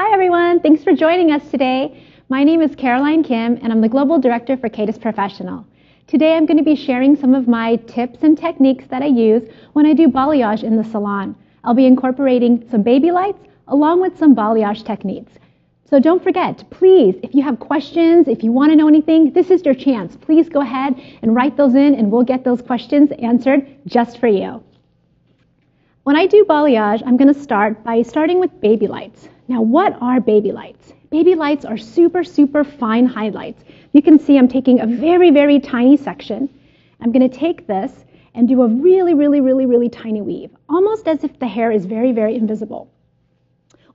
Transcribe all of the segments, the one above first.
Hi everyone, thanks for joining us today. My name is Caroline Kim and I'm the Global Director for Kadus Professional. Today I'm going to be sharing some of my tips and techniques that I use when I do balayage in the salon. I'll be incorporating some baby lights along with some balayage techniques. So don't forget, please, if you have questions, if you want to know anything, this is your chance. Please go ahead and write those in and we'll get those questions answered just for you. When I do balayage, I'm going to start by starting with baby lights. Now, what are baby lights? Baby lights are super fine highlights. You can see I'm taking a very tiny section. I'm going to take this and do a really tiny weave, almost as if the hair is very invisible.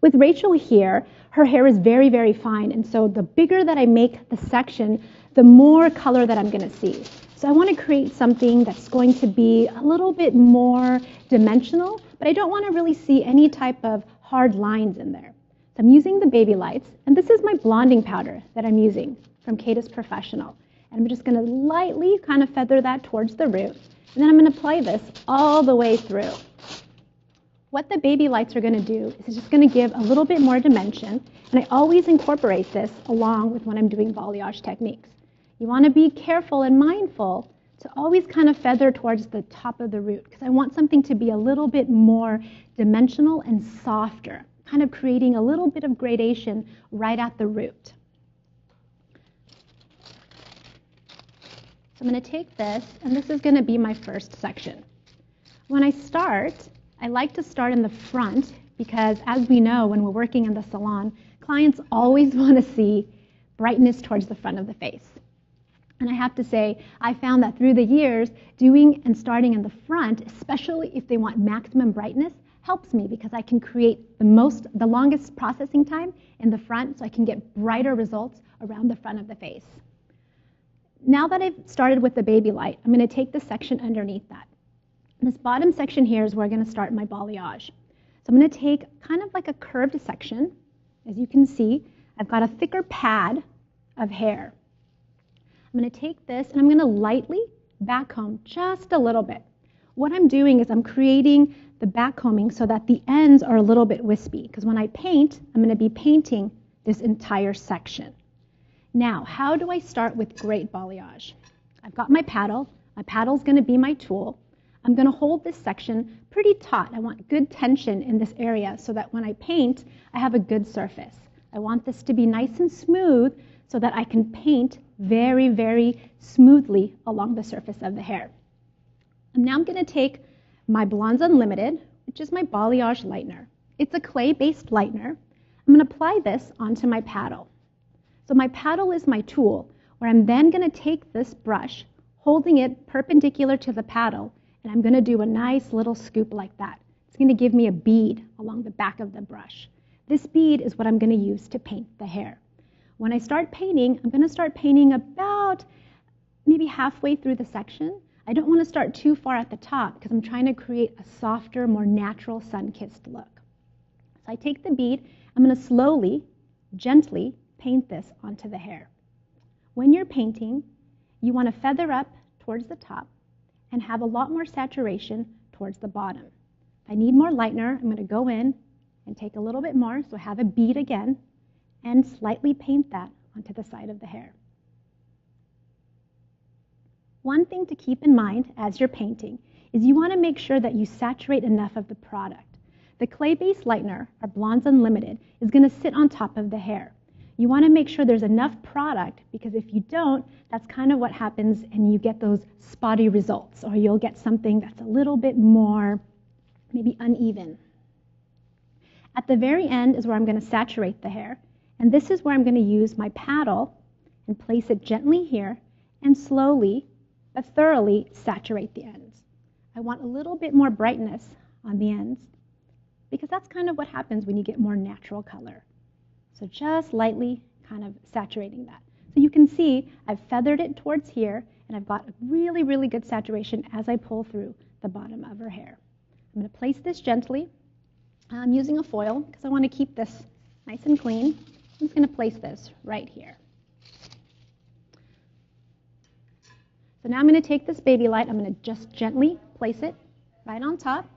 With Rachel here, her hair is very fine, and so the bigger that I make the section, the more color that I'm going to see. So I want to create something that's going to be a little bit more dimensional, but I don't want to really see any type of hard lines in there. So I'm using the baby lights, and this is my blonding powder that I'm using from Kadus Professional. And I'm just going to lightly kind of feather that towards the root, and then I'm going to apply this all the way through. What the baby lights are going to do is it's just going to give a little bit more dimension, and I always incorporate this along with when I'm doing balayage techniques. You want to be careful and mindful to always kind of feather towards the top of the root, because I want something to be a little bit more dimensional and softer, kind of creating a little bit of gradation right at the root. So I'm going to take this, and this is going to be my first section. When I start, I like to start in the front because, as we know, when we're working in the salon, clients always want to see brightness towards the front of the face. And I have to say, I found that through the years, doing and starting in the front, especially if they want maximum brightness, helps me because I can create the longest processing time in the front so I can get brighter results around the front of the face. Now that I've started with the baby light, I'm going to take the section underneath that. This bottom section here is where I'm going to start my balayage. So I'm going to take kind of like a curved section. As you can see, I've got a thicker pad of hair. I'm going to take this and I'm going to lightly backcomb just a little bit. What I'm doing is I'm creating the backcombing so that the ends are a little bit wispy, because when I paint, I'm going to be painting this entire section. Now, how do I start with great balayage? I've got my paddle. My paddle is going to be my tool. I'm going to hold this section pretty taut. I want good tension in this area so that when I paint, I have a good surface. I want this to be nice and smooth so that I can paint very smoothly along the surface of the hair. And now I'm going to take my Blondes Unlimited, which is my balayage lightener. It's a clay-based lightener. I'm going to apply this onto my paddle. So my paddle is my tool, where I'm then going to take this brush, holding it perpendicular to the paddle, and I'm going to do a nice little scoop like that. It's going to give me a bead along the back of the brush. This bead is what I'm going to use to paint the hair. When I start painting, I'm going to start painting about maybe halfway through the section. I don't want to start too far at the top because I'm trying to create a softer, more natural sun-kissed look. So I take the bead, I'm going to slowly, gently paint this onto the hair. When you're painting, you want to feather up towards the top and have a lot more saturation towards the bottom. If I need more lightener, I'm going to go in and take a little bit more, so I have a bead again, and slightly paint that onto the side of the hair. One thing to keep in mind as you're painting is you want to make sure that you saturate enough of the product. The clay-based lightener, our Blondes Unlimited, is going to sit on top of the hair. You want to make sure there's enough product, because if you don't, that's kind of what happens and you get those spotty results, or you'll get something that's a little bit more maybe uneven. At the very end is where I'm going to saturate the hair, and this is where I'm going to use my paddle and place it gently here and slowly but thoroughly saturate the ends. I want a little bit more brightness on the ends because that's kind of what happens when you get more natural color. So just lightly kind of saturating that. So you can see I've feathered it towards here, and I've got a really good saturation as I pull through the bottom of her hair. I'm going to place this gently. I'm using a foil because I want to keep this nice and clean. I'm just going to place this right here. So now I'm going to take this baby light, I'm going to just gently place it right on top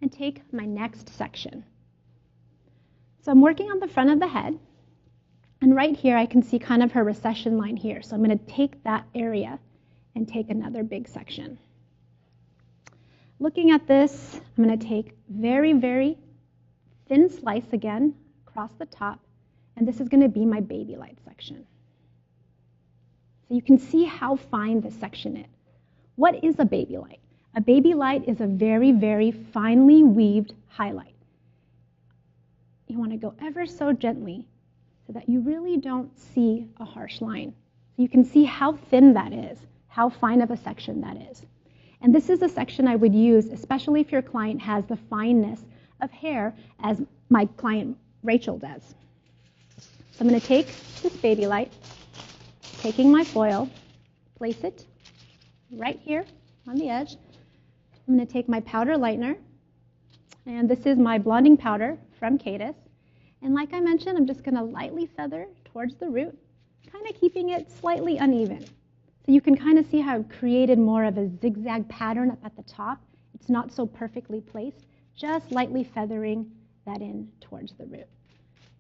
and take my next section. So I'm working on the front of the head, and right here I can see kind of her recession line here. So I'm going to take that area and take another big section. Looking at this, I'm going to take very, very thin slice again across the top, and this is going to be my baby light section. So you can see how fine this section is. What is a baby light? A baby light is a very, very finely weaved highlight. You want to go ever so gently so that you really don't see a harsh line. So you can see how thin that is, how fine of a section that is. And this is a section I would use, especially if your client has the fineness of hair as my client Rachel does. So I'm going to take this baby light, taking my foil, place it right here on the edge. I'm going to take my powder lightener, and this is my blonding powder from Kadus. And like I mentioned, I'm just going to lightly feather towards the root, kind of keeping it slightly uneven. So you can kind of see how I've created more of a zigzag pattern up at the top. It's not so perfectly placed, just lightly feathering that in towards the root.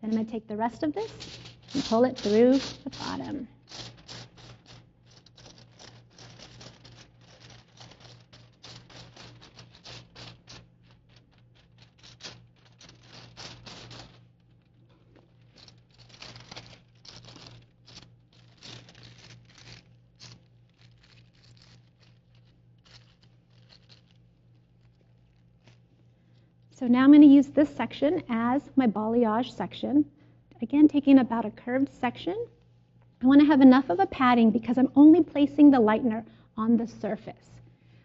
Then I'm going to take the rest of this and pull it through the bottom. So now I'm going to use this section as my balayage section. Again, taking about a curved section. I want to have enough of a padding because I'm only placing the lightener on the surface.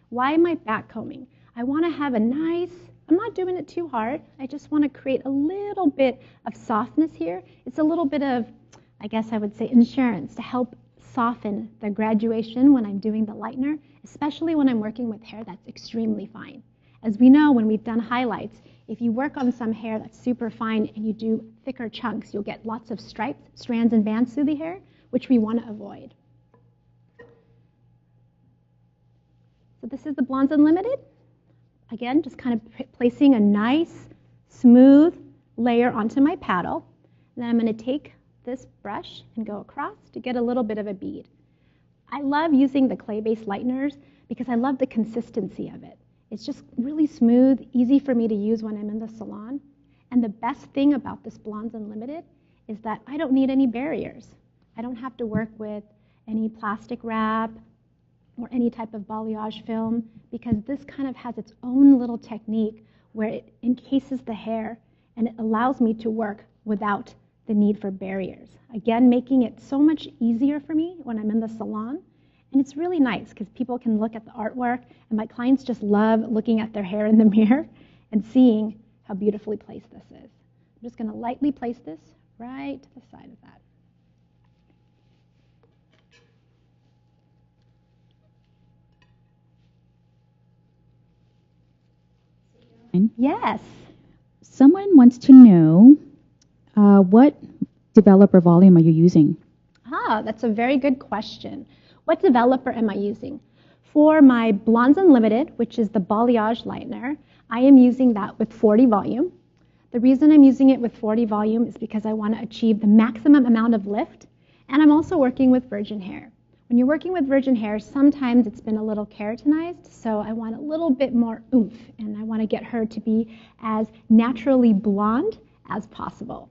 Why am I backcombing? I want to have a nice, I'm not doing it too hard. I just want to create a little bit of softness here. It's a little bit of, I guess I would say, insurance to help soften the graduation when I'm doing the lightener, especially when I'm working with hair that's extremely fine. As we know, when we've done highlights, if you work on some hair that's super fine and you do thicker chunks, you'll get lots of stripes, strands, and bands through the hair, which we want to avoid. So this is the Blondes Unlimited. Again, just kind of placing a nice, smooth layer onto my paddle. And then I'm going to take this brush and go across to get a little bit of a bead. I love using the clay-based lighteners because I love the consistency of it. It's just really smooth, easy for me to use when I'm in the salon. And the best thing about this Blondes Unlimited is that I don't need any barriers. I don't have to work with any plastic wrap or any type of balayage film because this kind of has its own little technique where it encases the hair and it allows me to work without the need for barriers. Again, making it so much easier for me when I'm in the salon. And it's really nice because people can look at the artwork, and my clients just love looking at their hair in the mirror and seeing how beautifully placed this is. I'm just going to lightly place this right to the side of that. Yes. Someone wants to know what developer volume are you using? That's a very good question. What developer am I using? For my Blondes Unlimited, which is the balayage lightener, I am using that with 40 volume. The reason I'm using it with 40 volume is because I want to achieve the maximum amount of lift, and I'm also working with virgin hair. When you're working with virgin hair, sometimes it's been a little keratinized, so I want a little bit more oomph, and I want to get her to be as naturally blonde as possible.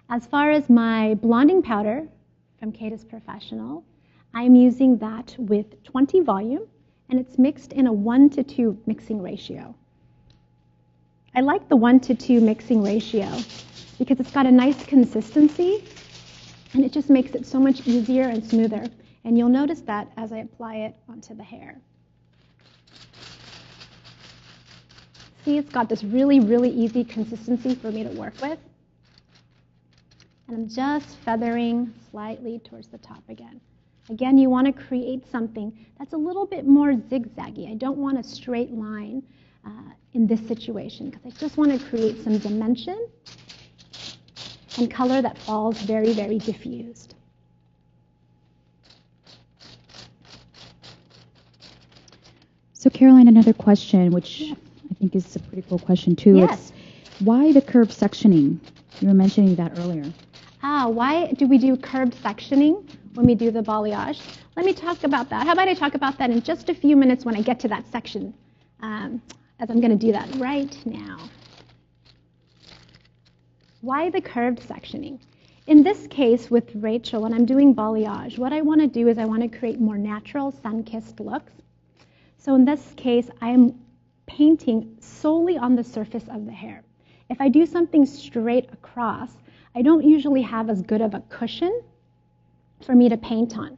As far as my blonding powder from Kadus Professional, I'm using that with 20 volume, and it's mixed in a 1:2 mixing ratio. I like the 1:2 mixing ratio because it's got a nice consistency, and it just makes it so much easier and smoother. And you'll notice that as I apply it onto the hair. See, it's got this really, really easy consistency for me to work with. And I'm just feathering slightly towards the top again. Again, you want to create something that's a little bit more zigzaggy. I don't want a straight line in this situation because I just want to create some dimension and color that falls very, very diffused. So Caroline, another question, which I think is a pretty cool question too. Yes. Why the curved sectioning? You were mentioning that earlier. Why do we do curved sectioning when we do the balayage? Let me talk about that. How about I talk about that in just a few minutes when I get to that section, as I'm going to do that right now. Why the curved sectioning? In this case with Rachel, when I'm doing balayage, what I want to do is I want to create more natural sun-kissed looks. So in this case, I'm painting solely on the surface of the hair. If I do something straight across, I don't usually have as good of a cushion for me to paint on.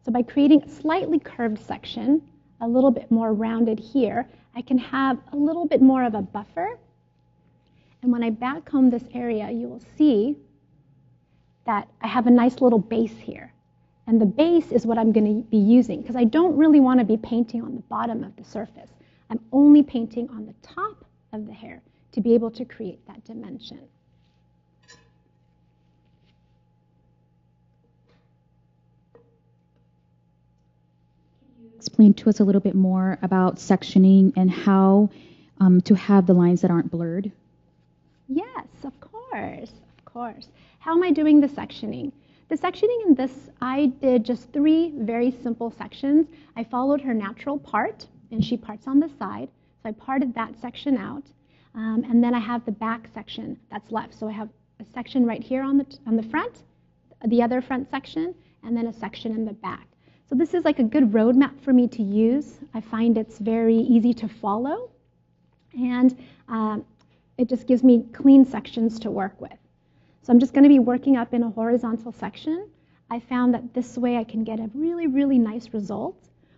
So by creating a slightly curved section, a little bit more rounded here, I can have a little bit more of a buffer. And when I backcomb this area, you will see that I have a nice little base here. And the base is what I'm going to be using because I don't really want to be painting on the bottom of the surface. I'm only painting on the top of the hair to be able to create that dimension. Explain to us a little bit more about sectioning and how to have the lines that aren't blurred. Yes, of course, of course. How am I doing the sectioning? The sectioning in this, I did just 3 very simple sections. I followed her natural part, and she parts on the side. So I parted that section out, and then I have the back section that's left. So I have a section right here on the front, the other front section, and then a section in the back. So this is like a good roadmap for me to use. I find it's very easy to follow, and it just gives me clean sections to work with. So I'm just going to be working up in a horizontal section. I found that this way I can get a really, really nice result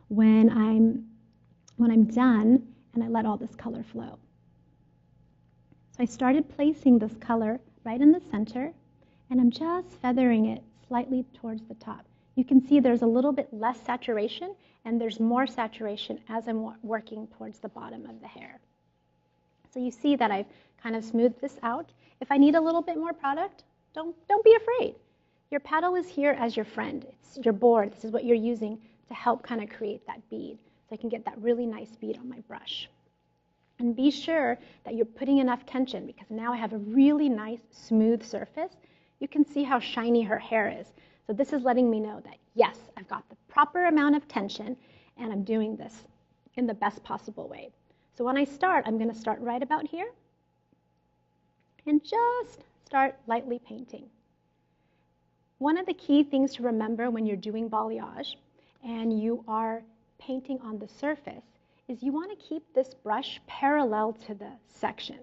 when I'm done and I let all this color flow. So I started placing this color right in the center, and I'm just feathering it slightly towards the top. You can see there's a little bit less saturation, and there's more saturation as I'm working towards the bottom of the hair. So you see that I've kind of smoothed this out. If I need a little bit more product, don't be afraid. Your paddle is here as your friend. It's your board. This is what you're using to help kind of create that bead. So I can get that really nice bead on my brush. And be sure that you're putting enough tension because now I have a really nice smooth surface. You can see how shiny her hair is. So this is letting me know that, yes, I've got the proper amount of tension and I'm doing this in the best possible way. So when I start, I'm going to start right about here and just start lightly painting. One of the key things to remember when you're doing balayage and you are painting on the surface is you want to keep this brush parallel to the section.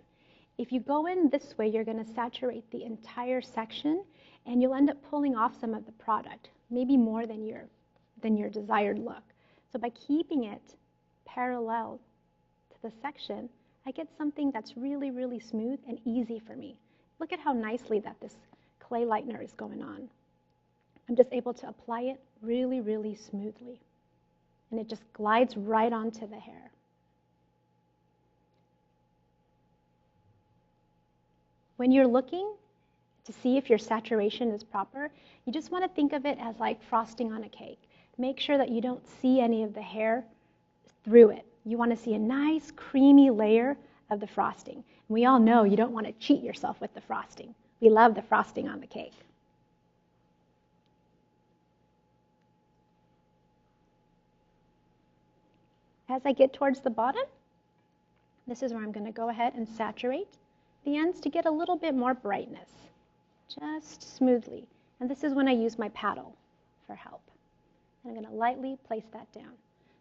If you go in this way, you're going to saturate the entire section and you'll end up pulling off some of the product, maybe more than your desired look. So by keeping it parallel to the section, I get something that's really, really smooth and easy for me. Look at how nicely that this clay lightener is going on. I'm just able to apply it really, really smoothly. And it just glides right onto the hair. When you're looking to see if your saturation is proper, you just want to think of it as like frosting on a cake. Make sure that you don't see any of the hair through it. You want to see a nice creamy layer of the frosting. And we all know you don't want to cheat yourself with the frosting. We love the frosting on the cake. As I get towards the bottom, this is where I'm going to go ahead and saturate the ends to get a little bit more brightness, just smoothly. And this is when I use my paddle for help. And I'm going to lightly place that down.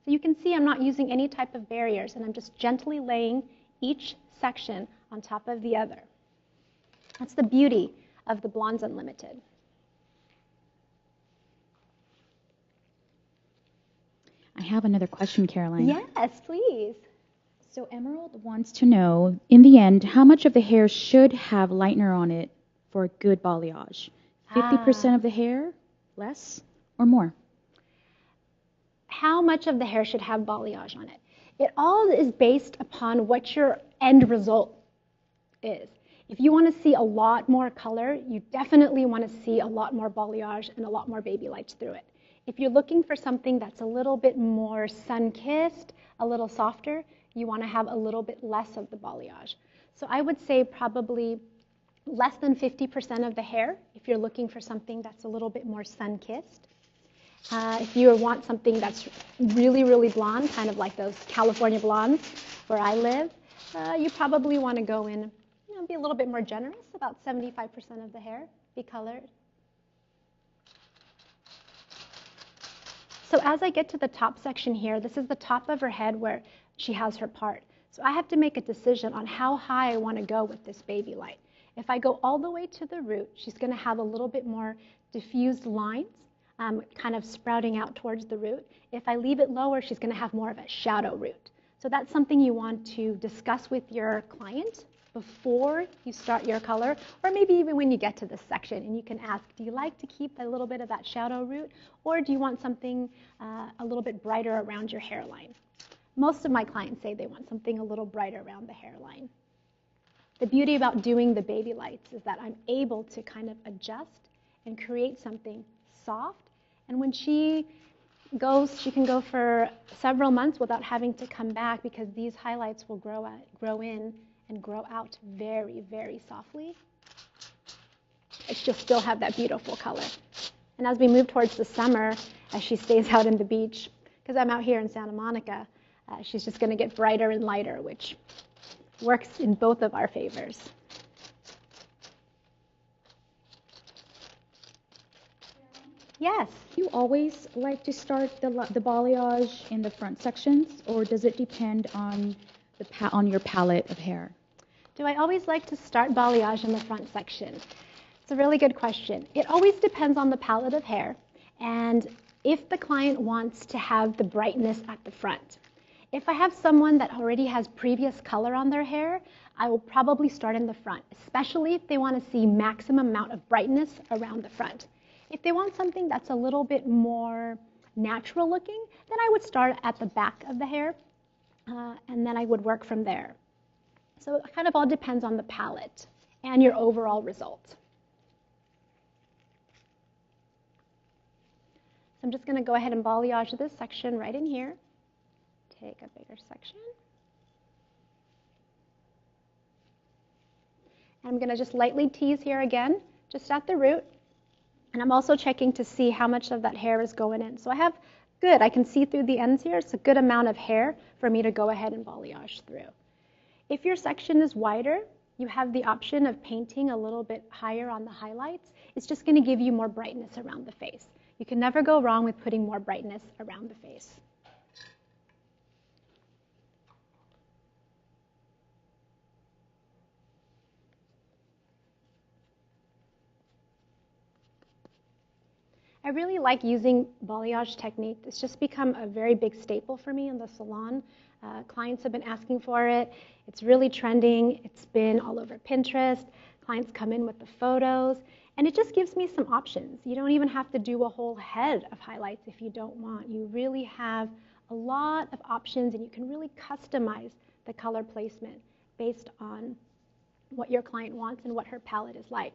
So you can see I'm not using any type of barriers, and I'm just gently laying each section on top of the other. That's the beauty of the Blondes Unlimited. I have another question, Caroline. Yes, please. So Emerald wants to know, in the end, how much of the hair should have lightener on it for a good balayage? 50% of the hair, less, or more? How much of the hair should have balayage on it? It all is based upon what your end result is. If you want to see a lot more color, you definitely want to see a lot more balayage and a lot more baby lights through it. If you're looking for something that's a little bit more sun-kissed, a little softer, you want to have a little bit less of the balayage. So I would say probably less than 50% of the hair if you're looking for something that's a little bit more sun-kissed. If you want something that's really, really blonde, kind of like those California blondes where I live, you probably want to go in, be a little bit more generous, about 75% of the hair be colored. So as I get to the top section here, this is the top of her head where she has her part. So I have to make a decision on how high I want to go with this baby light. If I go all the way to the root, she's going to have a little bit more diffused lines, kind of sprouting out towards the root. If I leave it lower, she's going to have more of a shadow root. So that's something you want to discuss with your client before you start your color, or maybe even when you get to this section, and you can ask, do you like to keep a little bit of that shadow root, or do you want something a little bit brighter around your hairline? Most of my clients say they want something a little brighter around the hairline. The beauty about doing the baby lights is that I'm able to kind of adjust and create something soft, and when she goes, she can go for several months without having to come back, because these highlights will grow in and grow out very, very softly. She'll still have that beautiful color. And as we move towards the summer, as she stays out in the beach, because I'm out here in Santa Monica, she's just going to get brighter and lighter, which works in both of our favors. Yes. Do you always like to start the balayage in the front sections, or does it depend on your palette of hair? Do I always like to start balayage in the front section? It's a really good question. It always depends on the palette of hair and if the client wants to have the brightness at the front. If I have someone that already has previous color on their hair, I will probably start in the front, especially if they want to see maximum amount of brightness around the front. If they want something that's a little bit more natural looking, then I would start at the back of the hair, and then I would work from there. So it kind of all depends on the palette and your overall result. So I'm just going to go ahead and balayage this section right in here. Take a bigger section. And I'm going to just lightly tease here again, just at the root. And I'm also checking to see how much of that hair is going in. So I have good, I can see through the ends here. It's a good amount of hair for me to go ahead and balayage through. If your section is wider, you have the option of painting a little bit higher on the highlights. It's just going to give you more brightness around the face. You can never go wrong with putting more brightness around the face. I really like using balayage technique. It's just become a very big staple for me in the salon. Clients have been asking for it. It's really trending. It's been all over Pinterest. Clients come in with the photos, and it just gives me some options. You don't even have to do a whole head of highlights if you don't want. You really have a lot of options, and you can really customize the color placement based on what your client wants and what her palette is like.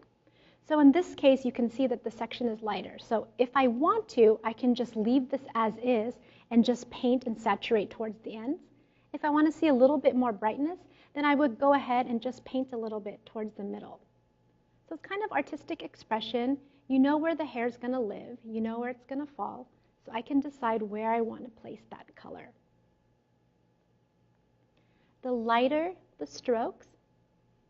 So in this case, you can see that the section is lighter. So if I want to, I can just leave this as is and just paint and saturate towards the ends. If I want to see a little bit more brightness, then I would go ahead and just paint a little bit towards the middle. So it's kind of artistic expression. You know where the hair is going to live. You know where it's going to fall. So I can decide where I want to place that color. The lighter the strokes,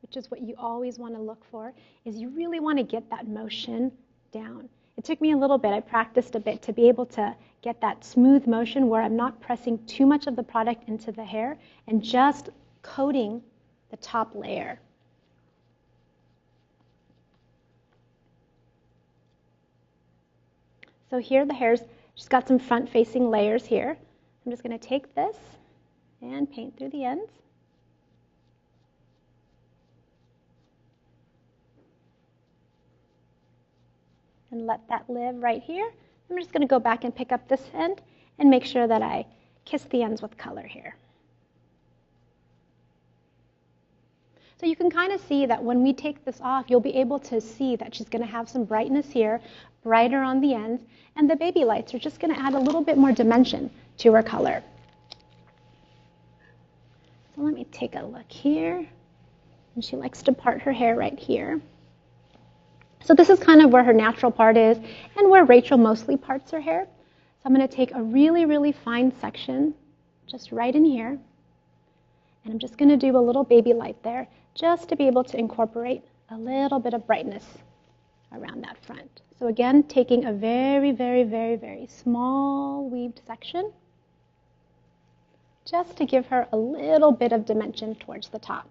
which is what you always want to look for, is you really want to get that motion down. It took me a little bit, I practiced a bit to be able to get that smooth motion where I'm not pressing too much of the product into the hair and just coating the top layer. So here the hair's just got some front-facing layers here. I'm just going to take this and paint through the ends. And let that live right here. I'm just going to go back and pick up this end and make sure that I kiss the ends with color here. So you can kind of see that when we take this off, you'll be able to see that she's going to have some brightness here, brighter on the ends, and the baby lights are just going to add a little bit more dimension to her color. So let me take a look here. And she likes to part her hair right here. So this is kind of where her natural part is and where Rachel mostly parts her hair. So I'm going to take a really, really fine section just right in here. And I'm just going to do a little baby light there just to be able to incorporate a little bit of brightness around that front. So again, taking a very, very, very, very small weaved section just to give her a little bit of dimension towards the top.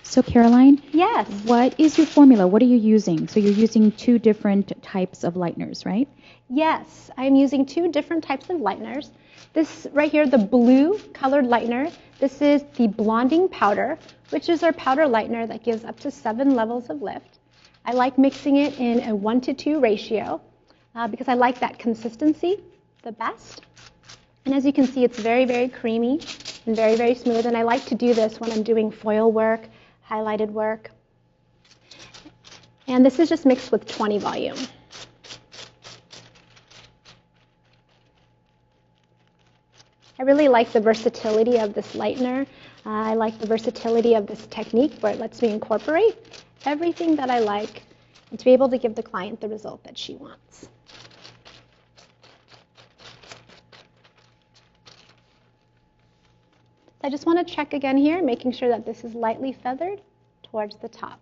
So Caroline? Yes. What is your formula? What are you using? So you're using 2 different types of lighteners, right? Yes, I'm using 2 different types of lighteners. This right here, the blue colored lightener, this is the blonding powder, which is our powder lightener that gives up to 7 levels of lift. I like mixing it in a 1-to-2 ratio because I like that consistency the best. And as you can see, it's very, very creamy and very, very smooth. And I like to do this when I'm doing foil work, highlighted work. And this is just mixed with 20 volume. I really like the versatility of this lightener. I like the versatility of this technique where it lets me incorporate everything that I like and to be able to give the client the result that she wants. So I just want to check again here, making sure that this is lightly feathered towards the top.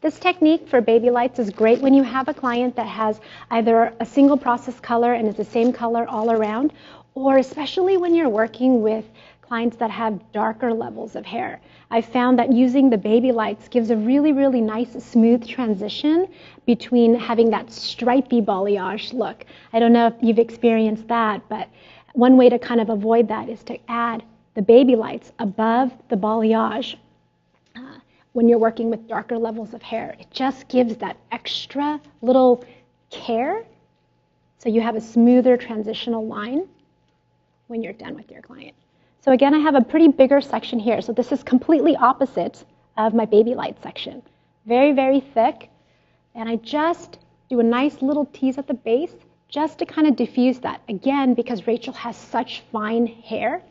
This technique for baby lights is great when you have a client that has either a single process color and is the same color all around, or especially when you're working with clients that have darker levels of hair. I found that using the baby lights gives a really, really nice smooth transition between having that stripy balayage look. I don't know if you've experienced that, but one way to kind of avoid that is to add the baby lights above the balayage when you're working with darker levels of hair. It just gives that extra little care so you have a smoother transitional line when you're done with your client. So again, I have a pretty bigger section here. So this is completely opposite of my baby light section. Very, very thick. And I just do a nice little tease at the base just to kind of diffuse that. Again, because Rachel has such fine hair.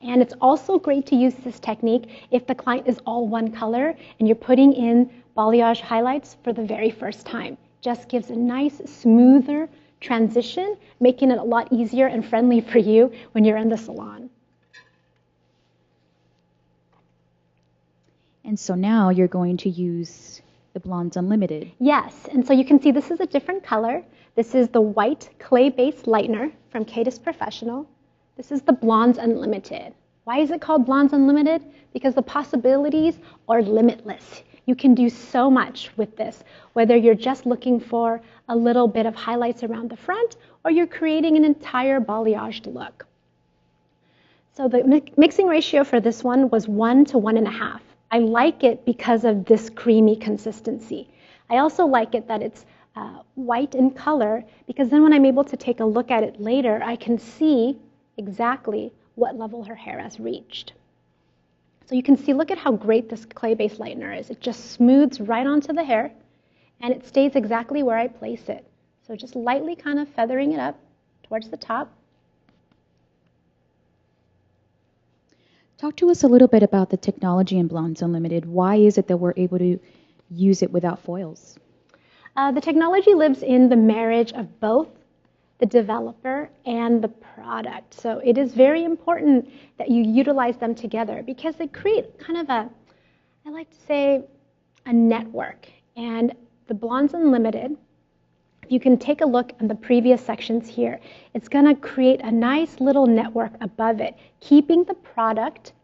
And it's also great to use this technique if the client is all one color and you're putting in balayage highlights for the very first time. Just gives a nice, smoother transition, making it a lot easier and friendly for you when you're in the salon. And so now you're going to use the Blondes Unlimited. Yes, and so you can see this is a different color. This is the white clay-based lightener from Kadus Professional. This is the Blondes Unlimited. Why is it called Blondes Unlimited? Because the possibilities are limitless. You can do so much with this, whether you're just looking for a little bit of highlights around the front or you're creating an entire balayaged look. So the mixing ratio for this one was 1 to 1.5. I like it because of this creamy consistency. I also like it that it's white in color because then when I'm able to take a look at it later, I can see exactly what level her hair has reached. So you can see, look at how great this clay-based lightener is. It just smooths right onto the hair and it stays exactly where I place it. So just lightly kind of feathering it up towards the top. Talk to us a little bit about the technology in Blondes Unlimited. Why is it that we're able to use it without foils? The technology lives in the marriage of both the developer and the product. So it is very important that you utilize them together because they create kind of a, I like to say, a network. And the Blondes Unlimited, if you can take a look at the previous sections here, it's going to create a nice little network above it, keeping the product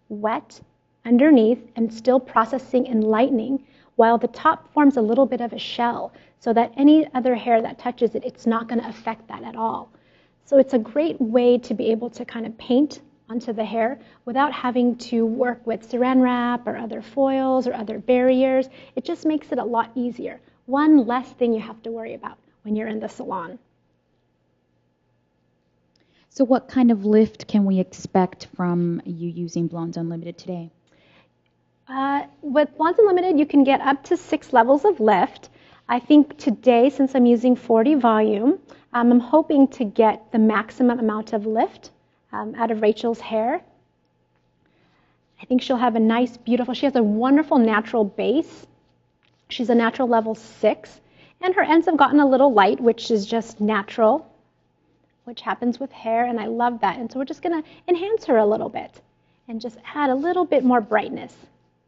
wet underneath and still processing and lightening, while the top forms a little bit of a shell so that any other hair that touches it, it's not going to affect that at all. So it's a great way to be able to kind of paint onto the hair without having to work with saran wrap or other foils or other barriers. It just makes it a lot easier. One less thing you have to worry about when you're in the salon. So what kind of lift can we expect from you using Blondes Unlimited today? With Blondes Unlimited, you can get up to 6 levels of lift. I think today, since I'm using 40 volume, I'm hoping to get the maximum amount of lift out of Rachel's hair. I think she'll have a nice, beautiful, she has a wonderful natural base. She's a natural level 6, and her ends have gotten a little light, which is just natural, which happens with hair, and I love that. And so we're just going to enhance her a little bit and just add a little bit more brightness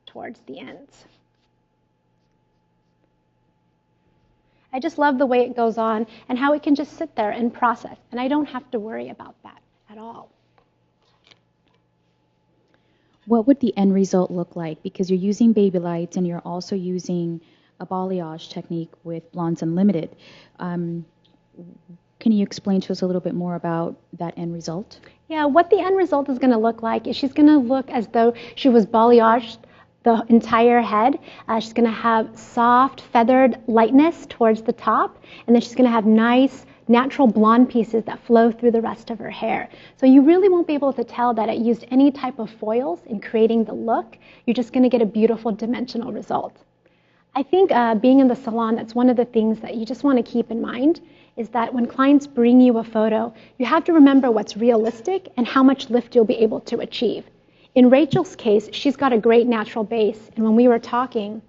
towards the ends. I just love the way it goes on and how it can just sit there and process, and I don't have to worry about that at all. What would the end result look like? Because you're using Babylights and you're also using a balayage technique with Blondes Unlimited. Can you explain to us a little bit more about that end result? Yeah, what the end result is going to look like is she's going to look as though she was balayaged the entire head. She's going to have soft, feathered lightness towards the top, and then she's going to have nice, natural blonde pieces that flow through the rest of her hair. So you really won't be able to tell that it used any type of foils in creating the look. You're just going to get a beautiful dimensional result. I think being in the salon, that's one of the things that you just want to keep in mind, is that when clients bring you a photo, you have to remember what's realistic and how much lift you'll be able to achieve. In Rachel's case, she's got a great natural base, and when we were talking,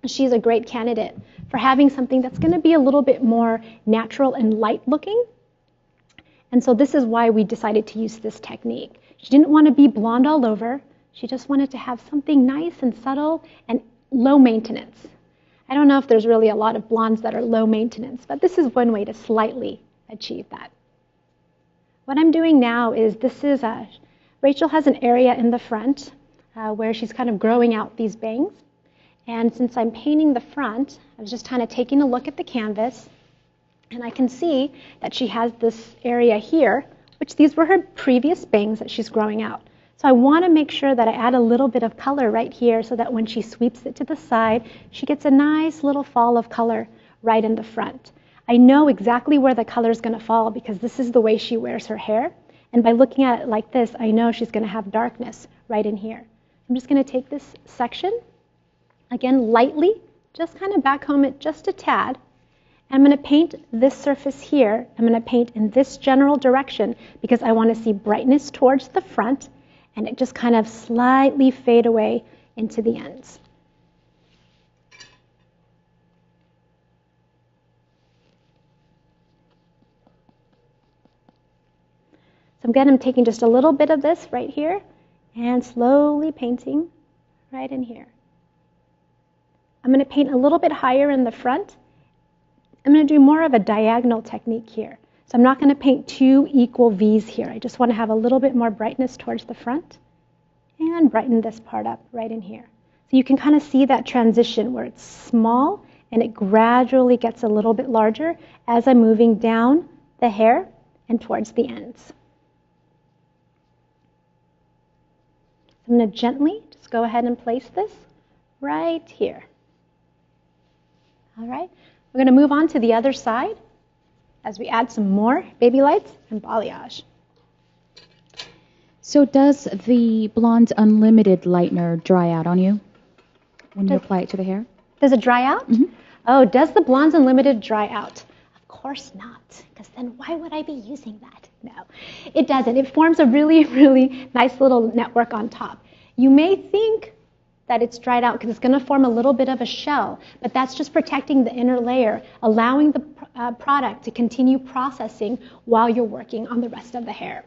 she's a great candidate for having something that's going to be a little bit more natural and light looking. And so this is why we decided to use this technique. She didn't want to be blonde all over. She just wanted to have something nice and subtle and low maintenance. I don't know if there's really a lot of blondes that are low maintenance, but this is one way to slightly achieve that. What I'm doing now is Rachel has an area in the front where she's kind of growing out these bangs. And since I'm painting the front, I was just kind of taking a look at the canvas, and I can see that she has this area here, which these were her previous bangs that she's growing out. So I want to make sure that I add a little bit of color right here so that when she sweeps it to the side, she gets a nice little fall of color right in the front. I know exactly where the color is going to fall because this is the way she wears her hair. And by looking at it like this, I know she's going to have darkness right in here. I'm just going to take this section, again, lightly, just kind of back home it just a tad. I'm going to paint this surface here. I'm going to paint in this general direction because I want to see brightness towards the front and it just kind of slightly fade away into the ends. So again, I'm taking just a little bit of this right here and slowly painting right in here. I'm going to paint a little bit higher in the front. I'm going to do more of a diagonal technique here. So I'm not going to paint 2 equal V's here. I just want to have a little bit more brightness towards the front and brighten this part up right in here. So you can kind of see that transition where it's small and it gradually gets a little bit larger as I'm moving down the hair and towards the ends. I'm going to gently just go ahead and place this right here. All right, we're going to move on to the other side as we add some more Babylights and balayage. So does the Blondes Unlimited Lightener dry out on you when you apply it to the hair? Does it dry out? Mm-hmm. Oh, does the Blondes Unlimited dry out? Of course not, because then why would I be using that? No, it doesn't. It forms a really, really nice little network on top. You may think that it's dried out because it's going to form a little bit of a shell, but that's just protecting the inner layer, allowing the product to continue processing while you're working on the rest of the hair.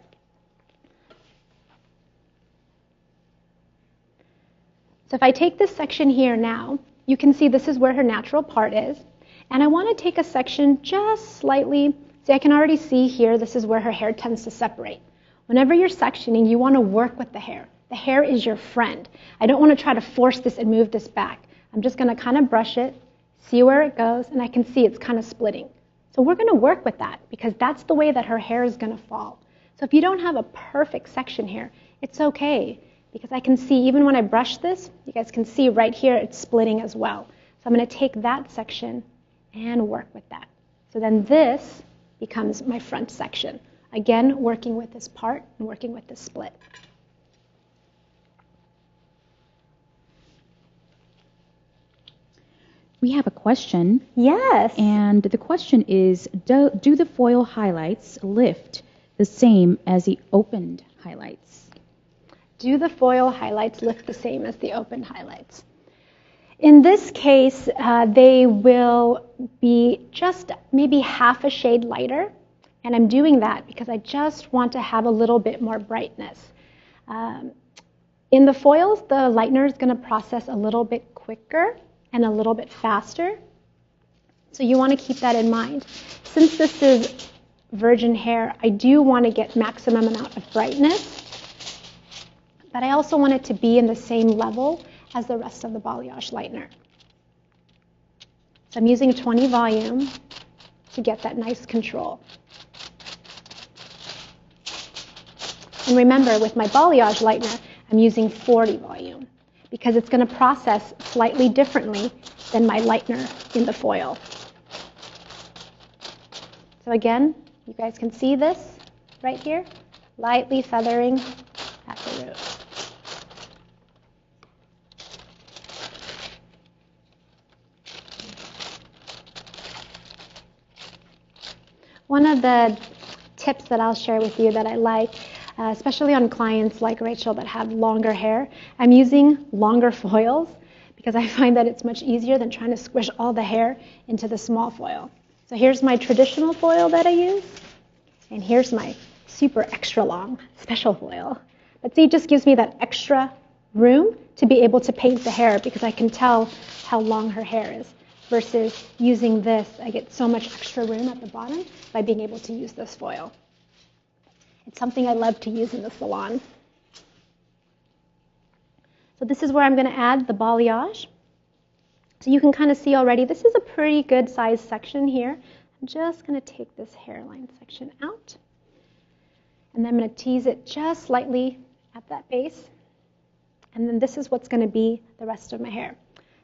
So if I take this section here now, you can see this is where her natural part is, and I want to take a section just slightly. See, I can already see here, this is where her hair tends to separate. Whenever you're sectioning, you want to work with the hair. The hair is your friend. I don't want to try to force this and move this back. I'm just going to kind of brush it, see where it goes, and I can see it's kind of splitting. So we're going to work with that because that's the way that her hair is going to fall. So if you don't have a perfect section here, it's okay because I can see even when I brush this, you guys can see right here it's splitting as well. So I'm going to take that section and work with that. So then this becomes my front section. Again, working with this part and working with this split. We have a question. Yes. And the question is, do the foil highlights lift the same as the opened highlights? Do the foil highlights lift the same as the opened highlights? In this case, they will be just maybe half a shade lighter. And I'm doing that because I just want to have a little bit more brightness. In the foils, the lightener is going to process a little bit quicker and a little bit faster. So you want to keep that in mind. Since this is virgin hair, I do want to get maximum amount of brightness, but I also want it to be in the same level as the rest of the balayage lightener. So I'm using 20 volume to get that nice control. And remember, with my balayage lightener, I'm using 40 volume because it's going to process slightly differently than my lightener in the foil. So again, you guys can see this right here, lightly feathering at the root. One of the tips that I'll share with you that I like, especially on clients like Rachel that have longer hair, I'm using longer foils because I find that it's much easier than trying to squish all the hair into the small foil. So here's my traditional foil that I use, and here's my super extra long special foil. But see, it just gives me that extra room to be able to paint the hair because I can tell how long her hair is. Versus using this, I get so much extra room at the bottom by being able to use this foil. It's something I love to use in the salon. So this is where I'm going to add the balayage. So you can kind of see already, this is a pretty good size section here. I'm just going to take this hairline section out. And then I'm going to tease it just slightly at that base. And then this is what's going to be the rest of my hair.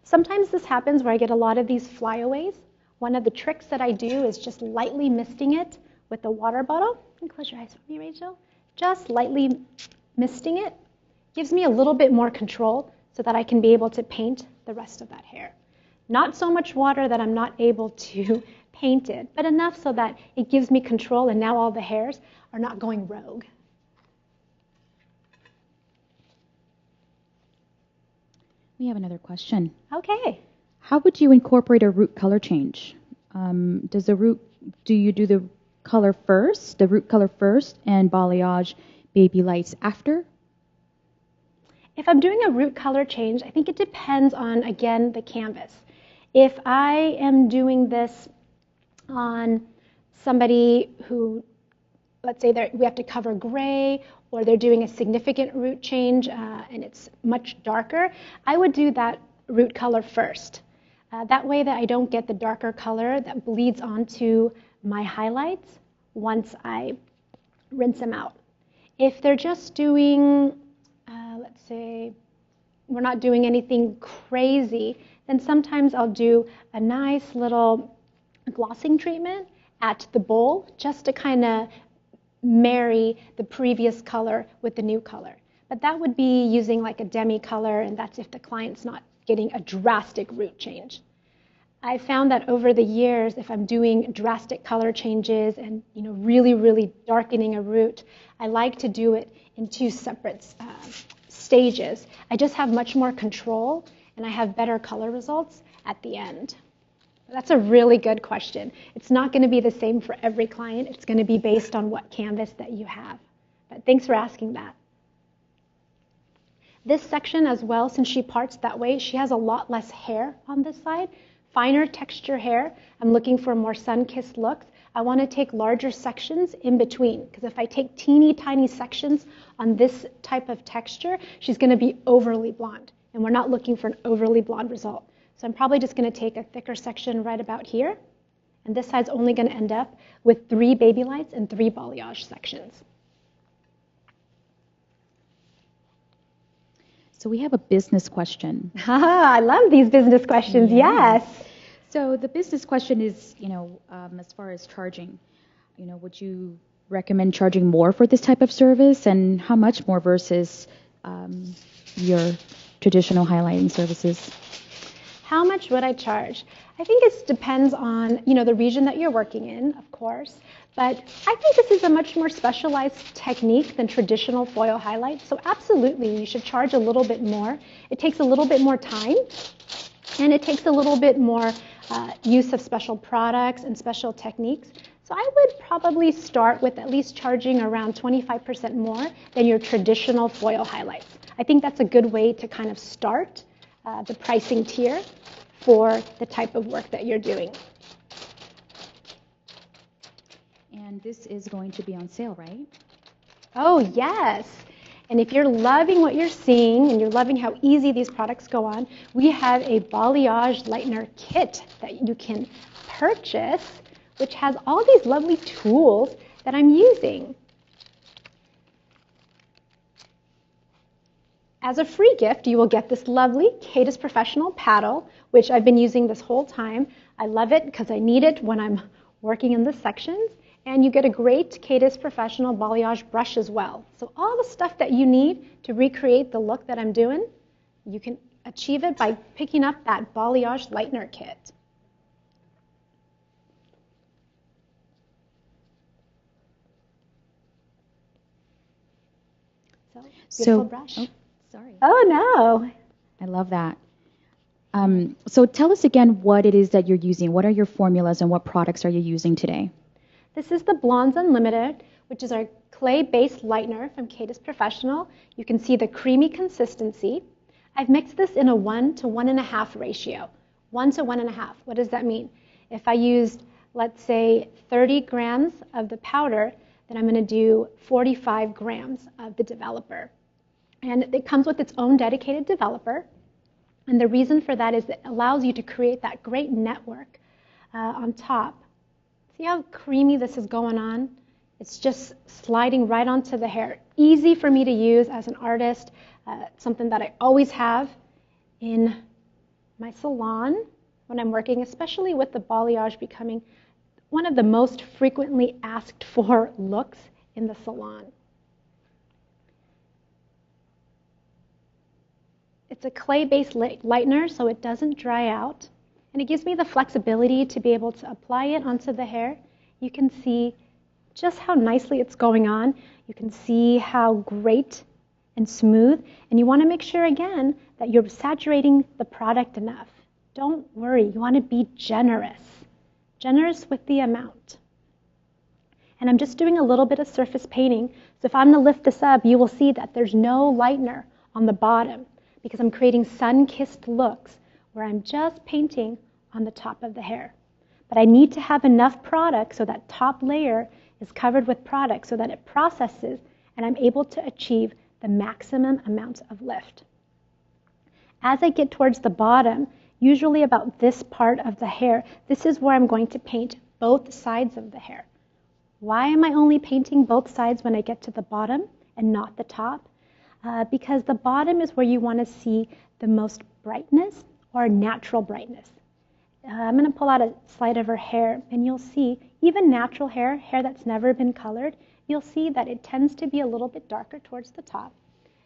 Sometimes this happens where I get a lot of these flyaways. One of the tricks that I do is just lightly misting it with the water bottle. You can close your eyes for me, Rachel. Just lightly misting it gives me a little bit more control so that I can be able to paint the rest of that hair. Not so much water that I'm not able to paint it, but enough so that it gives me control and now all the hairs are not going rogue. We have another question. Okay. How would you incorporate a root color change? Do you do the color first, the root color first, and balayage Babylights after? If I'm doing a root color change, I think it depends on, again, the canvas. If I am doing this on somebody who, let's say we have to cover gray, or they're doing a significant root change and it's much darker, I would do that root color first. That way that I don't get the darker color that bleeds onto my highlights once I rinse them out. If they're just doing, let's say, we're not doing anything crazy, then sometimes I'll do a nice little glossing treatment at the bowl just to kind of marry the previous color with the new color. But that would be using like a demi color, and that's if the client's not getting a drastic root change. I found that over the years, if I'm doing drastic color changes and really, really darkening a root, I like to do it in two separate stages. I just have much more control and I have better color results at the end. That's a really good question. It's not going to be the same for every client. It's going to be based on what canvas that you have. But thanks for asking that. This section as well, since she parts that way, she has a lot less hair on this side. Finer texture hair. I'm looking for more sun-kissed looks. I want to take larger sections in between, because if I take teeny tiny sections on this type of texture, she's going to be overly blonde. And we're not looking for an overly blonde result. So I'm probably just going to take a thicker section right about here. And this side's only going to end up with 3 Babylights and 3 balayage sections. So we have a business question. I love these business questions, yes. So the business question is, as far as charging, would you recommend charging more for this type of service, and how much more versus your traditional highlighting services? How much would I charge? I think it depends on, the region that you're working in, of course. But I think this is a much more specialized technique than traditional foil highlights. So absolutely, you should charge a little bit more. It takes a little bit more time, and it takes a little bit more use of special products and special techniques. So I would probably start with at least charging around 25% more than your traditional foil highlights. I think that's a good way to kind of start the pricing tier for the type of work that you're doing. And this is going to be on sale, right? Oh, yes. And if you're loving what you're seeing and you're loving how easy these products go on, we have a Balayage Lightener kit that you can purchase, which has all these lovely tools that I'm using. As a free gift, you will get this lovely Kadus Professional paddle, which I've been using this whole time. I love it because I need it when I'm working in the sections. And you get a great Kadus Professional Balayage brush as well. So all the stuff that you need to recreate the look that I'm doing, you can achieve it by picking up that Balayage Lightener kit. So, beautiful brush. Oh, sorry. Oh, no. I love that. So tell us again what it is that you're using. What are your formulas and what products are you using today? This is the Blondes Unlimited, which is our clay-based lightener from Kadus Professional. You can see the creamy consistency. I've mixed this in a 1 to 1.5 ratio. 1 to 1.5. What does that mean? If I used, let's say, 30 grams of the powder, then I'm going to do 45 grams of the developer. And it comes with its own dedicated developer. And the reason for that is it allows you to create that great network on top. See how creamy this is going on? It's just sliding right onto the hair. Easy for me to use as an artist. Something that I always have in my salon when I'm working, especially with the balayage becoming one of the most frequently asked for looks in the salon. It's a clay-based lightener, so it doesn't dry out. And it gives me the flexibility to be able to apply it onto the hair. You can see just how nicely it's going on. You can see how great and smooth. And you want to make sure, again, that you're saturating the product enough. Don't worry. You want to be generous. Generous with the amount. And I'm just doing a little bit of surface painting. So if I'm going to lift this up, you will see that there's no lightener on the bottom because I'm creating sun-kissed looks where I'm just painting on the top of the hair. But I need to have enough product so that top layer is covered with product so that it processes and I'm able to achieve the maximum amount of lift. As I get towards the bottom, usually about this part of the hair, this is where I'm going to paint both sides of the hair. Why am I only painting both sides when I get to the bottom and not the top? Because the bottom is where you want to see the most brightness or natural brightness. I'm going to pull out a slide of her hair, and you'll see, even natural hair, hair that's never been colored, you'll see that it tends to be a little bit darker towards the top.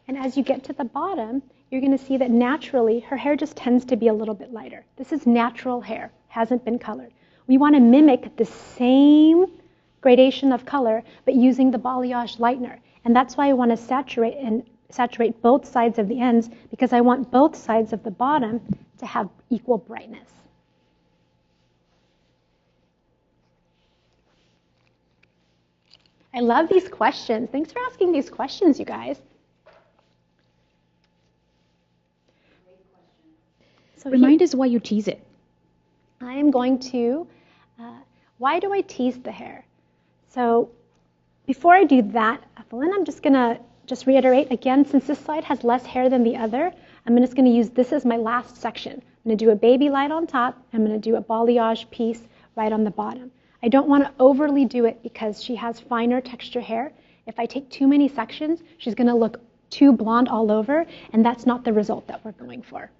And as you get to the bottom, you're going to see that naturally, her hair just tends to be a little bit lighter. This is natural hair, hasn't been colored. We want to mimic the same gradation of color, but using the balayage lightener. And that's why I want to saturate both sides of the ends, because I want both sides of the bottom to have equal brightness. I love these questions. Thanks for asking these questions, you guys. So remind us why you tease it. I am going to, why do I tease the hair? So before I do that, Evelyn, I'm just going to reiterate again, since this side has less hair than the other, I'm just going to use this as my last section. I'm going to do a baby light on top. I'm going to do a balayage piece right on the bottom. I don't want to overly do it because she has finer texture hair. If I take too many sections, she's going to look too blonde all over, and that's not the result that we're going for.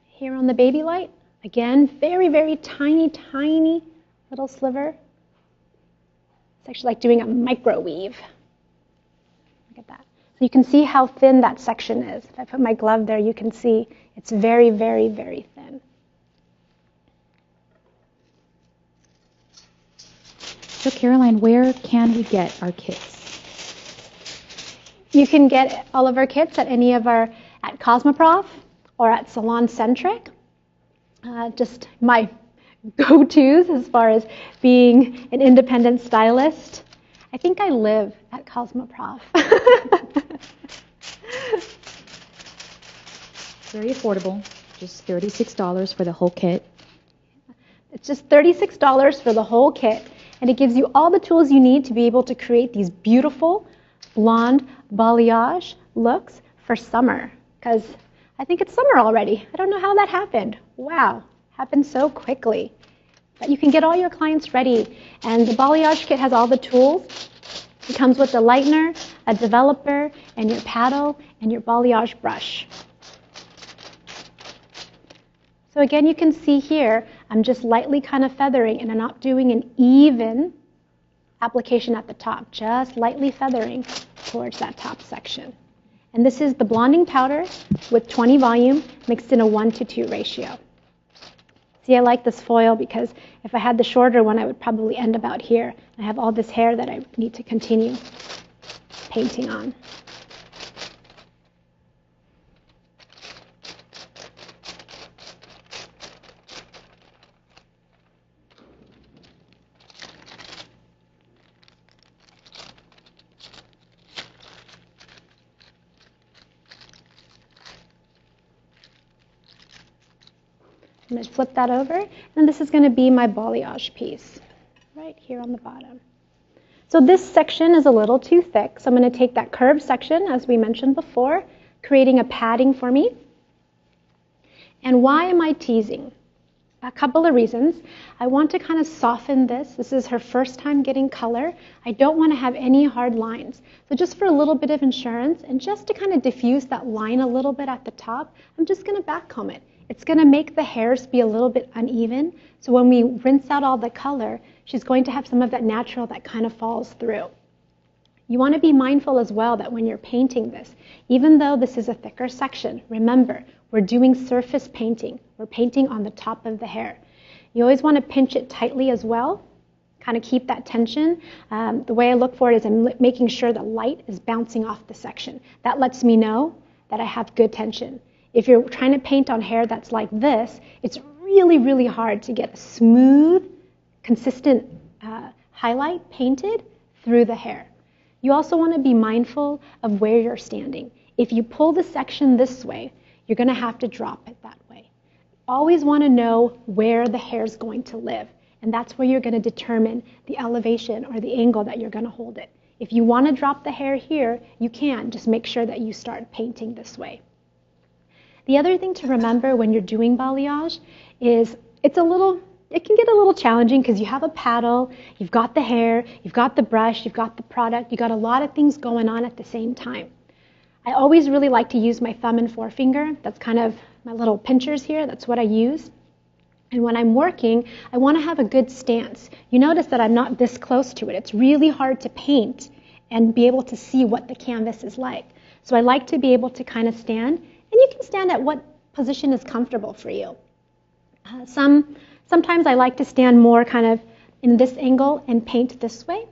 Here on the baby light, again, very, very tiny, tiny little sliver. It's actually like doing a microweave. Look at that. So you can see how thin that section is. If I put my glove there, you can see it's very, very, very thin. So Caroline, where can we get our kits? You can get all of our kits at any of our, at Cosmoprof or at Salon Centric. Just my go-tos as far as being an independent stylist. I think I live at Cosmoprof. Very affordable, just $36 for the whole kit. It's just $36 for the whole kit, and it gives you all the tools you need to be able to create these beautiful blonde balayage looks for summer. Because I think it's summer already. I don't know how that happened. Wow, happened so quickly. But you can get all your clients ready, and the balayage kit has all the tools. It comes with a lightener, a developer, and your paddle, and your balayage brush. So again, you can see here, I'm just lightly kind of feathering, and I'm not doing an even application at the top, just lightly feathering towards that top section. And this is the blonding powder with 20 volume mixed in a 1:2 ratio. See, I like this foil because if I had the shorter one, I would probably end about here. I have all this hair that I need to continue painting on. I'm going to flip that over, and this is going to be my balayage piece right here on the bottom. So this section is a little too thick, so I'm going to take that curved section, as we mentioned before, creating a padding for me. And why am I teasing? A couple of reasons. I want to kind of soften this. This is her first time getting color. I don't want to have any hard lines. So just for a little bit of insurance, and just to kind of diffuse that line a little bit at the top, I'm just going to backcomb it. It's going to make the hairs be a little bit uneven. So when we rinse out all the color, she's going to have some of that natural that kind of falls through. You want to be mindful as well that when you're painting this, even though this is a thicker section, remember, we're doing surface painting. We're painting on the top of the hair. You always want to pinch it tightly as well, kind of keep that tension. The way I look for it is I'm making sure the light is bouncing off the section. That lets me know that I have good tension. If you're trying to paint on hair that's like this, it's really, really hard to get a smooth, consistent highlight painted through the hair. You also want to be mindful of where you're standing. If you pull the section this way, you're going to have to drop it that way. Always want to know where the hair is going to live, and that's where you're going to determine the elevation or the angle that you're going to hold it. If you want to drop the hair here, you can. Just make sure that you start painting this way. The other thing to remember when you're doing balayage is it can get a little challenging because you have a paddle, you've got the hair, you've got the brush, you've got the product, you've got a lot of things going on at the same time. I always really like to use my thumb and forefinger. That's kind of my little pinchers here. That's what I use. And when I'm working, I want to have a good stance. You notice that I'm not this close to it. It's really hard to paint and be able to see what the canvas is like. So I like to be able to kind of stand. And you can stand at what position is comfortable for you. Sometimes I like to stand more kind of in this angle and paint this way.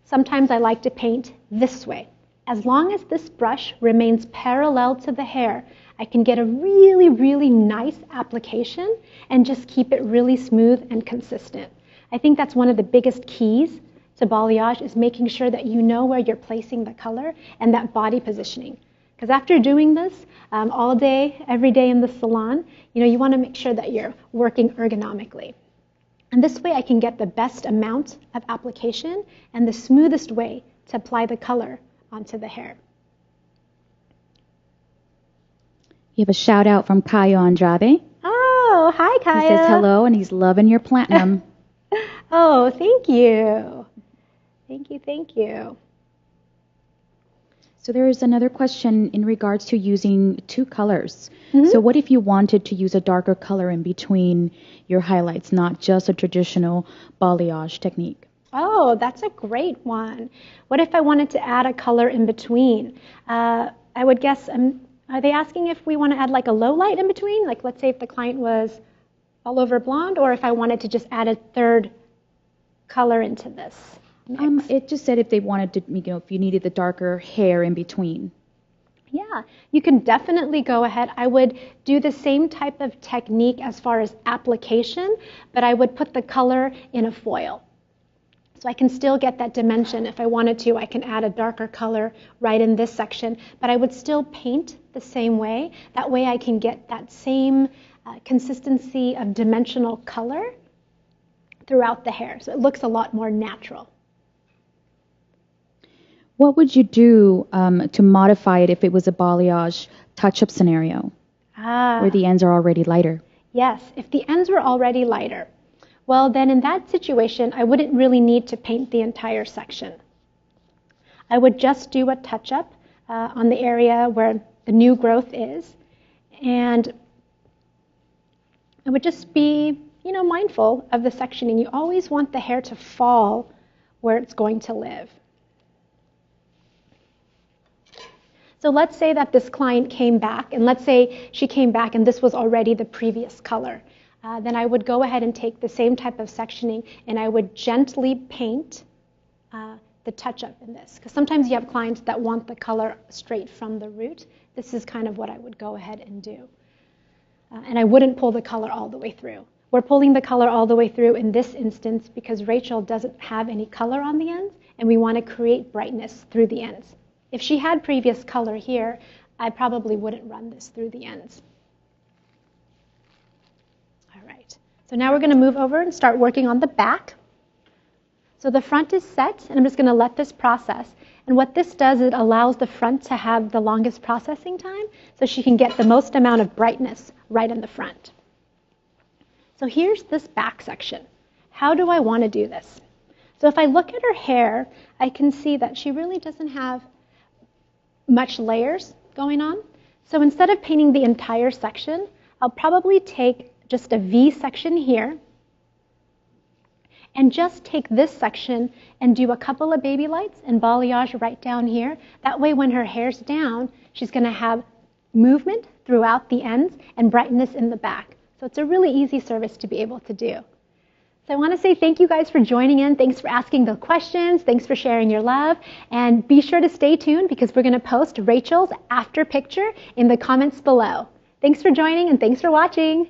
Sometimes I like to paint this way. As long as this brush remains parallel to the hair, I can get a really, really nice application and just keep it really smooth and consistent. I think that's one of the biggest keys to balayage is making sure that you know where you're placing the color and that body positioning. Because after doing this all day, every day in the salon, you want to make sure that you're working ergonomically. And this way I can get the best amount of application and the smoothest way to apply the color onto the hair. You have a shout out from Caio Andrade. Oh, hi Caio. He says hello and he's loving your platinum. Oh, thank you. Thank you. So there is another question in regards to using two colors. Mm-hmm. So what if you wanted to use a darker color in between your highlights, not just a traditional balayage technique? Oh, that's a great one. What if I wanted to add a color in between? I would guess, are they asking if we want to add like a low light in between? Like let's say if the client was all over blonde, or if I wanted to just add a third color into this mix? It just said if they wanted to, if you needed the darker hair in between. Yeah, you can definitely go ahead. I would do the same type of technique as far as application, but I would put the color in a foil. So I can still get that dimension. If I wanted to, I can add a darker color right in this section, but I would still paint the same way. That way I can get that same consistency of dimensional color throughout the hair. So it looks a lot more natural. What would you do to modify it if it was a balayage touch-up scenario where the ends are already lighter? Yes, if the ends were already lighter, well, then in that situation, I wouldn't really need to paint the entire section. I would just do a touch-up on the area where the new growth is, and I would just be, mindful of the sectioning. You always want the hair to fall where it's going to live. So let's say that this client came back, and let's say she came back and this was already the previous color. Then I would go ahead and take the same type of sectioning and I would gently paint the touch-up in this. Because sometimes you have clients that want the color straight from the root. This is kind of what I would go ahead and do. And I wouldn't pull the color all the way through. We're pulling the color all the way through in this instance because Rachel doesn't have any color on the ends, and we want to create brightness through the ends. If she had previous color here, I probably wouldn't run this through the ends. All right, so now we're going to move over and start working on the back. So the front is set, and I'm just going to let this process. And what this does, it allows the front to have the longest processing time so she can get the most amount of brightness right in the front. So here's this back section. How do I want to do this? So if I look at her hair, I can see that she really doesn't have much layers going on. So instead of painting the entire section, I'll probably take just a V section here and just take this section and do a couple of baby lights and balayage right down here. That way when her hair's down, she's going to have movement throughout the ends and brightness in the back. So it's a really easy service to be able to do. So I want to say thank you guys for joining in. Thanks for asking the questions. Thanks for sharing your love. And be sure to stay tuned because we're going to post Rachel's after picture in the comments below. Thanks for joining and thanks for watching.